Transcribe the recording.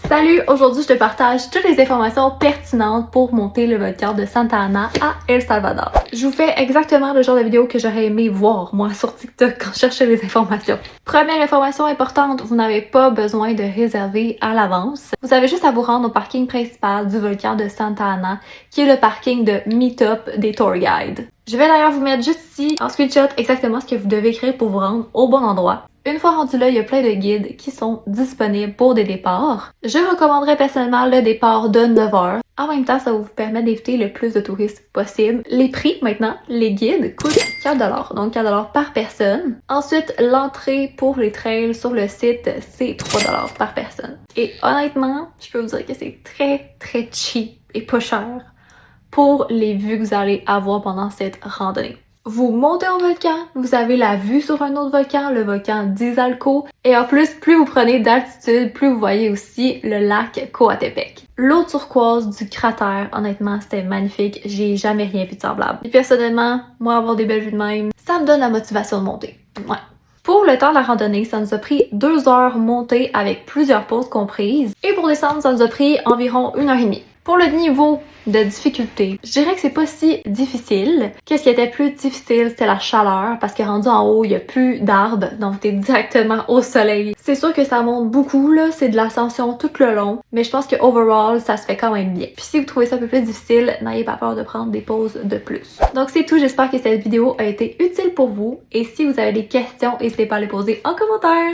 Salut! Aujourd'hui, je te partage toutes les informations pertinentes pour monter le volcan de Santa Ana à El Salvador. Je vous fais exactement le genre de vidéo que j'aurais aimé voir, moi, sur TikTok quand je cherchais les informations. Première information importante, vous n'avez pas besoin de réserver à l'avance. Vous avez juste à vous rendre au parking principal du volcan de Santa Ana, qui est le parking de Meetup des tour guides. Je vais d'ailleurs vous mettre juste ici en screenshot exactement ce que vous devez écrire pour vous rendre au bon endroit. Une fois rendu là, il y a plein de guides qui sont disponibles pour des départs. Je recommanderais personnellement le départ de 9h. En même temps, ça va vous permettre d'éviter le plus de touristes possible. Les prix, maintenant, les guides coûtent 4$, donc 4$ par personne. Ensuite, l'entrée pour les trails sur le site, c'est 3$ par personne. Et honnêtement, je peux vous dire que c'est très cheap et pas cher pour les vues que vous allez avoir pendant cette randonnée. Vous montez en volcan, vous avez la vue sur un autre volcan, le volcan d'Izalco, et en plus, plus vous prenez d'altitude, plus vous voyez aussi le lac Coatepec. L'eau turquoise du cratère, honnêtement, c'était magnifique, j'ai jamais rien vu de semblable. Et personnellement, moi avoir des belles vues de même, ça me donne la motivation de monter. Ouais. Pour le temps de la randonnée, ça nous a pris 2 heures montée avec plusieurs pauses comprises, et pour descendre, ça nous a pris environ 1h30. Pour le niveau de difficulté, je dirais que c'est pas si difficile. Qu'est-ce qui était plus difficile, c'était la chaleur, parce que rendu en haut, il y a plus d'arbres, donc t'es directement au soleil. C'est sûr que ça monte beaucoup, là, c'est de l'ascension tout le long, mais je pense que overall, ça se fait quand même bien. Puis si vous trouvez ça un peu plus difficile, n'ayez pas peur de prendre des pauses de plus. Donc c'est tout, j'espère que cette vidéo a été utile pour vous, et si vous avez des questions, n'hésitez pas à les poser en commentaire!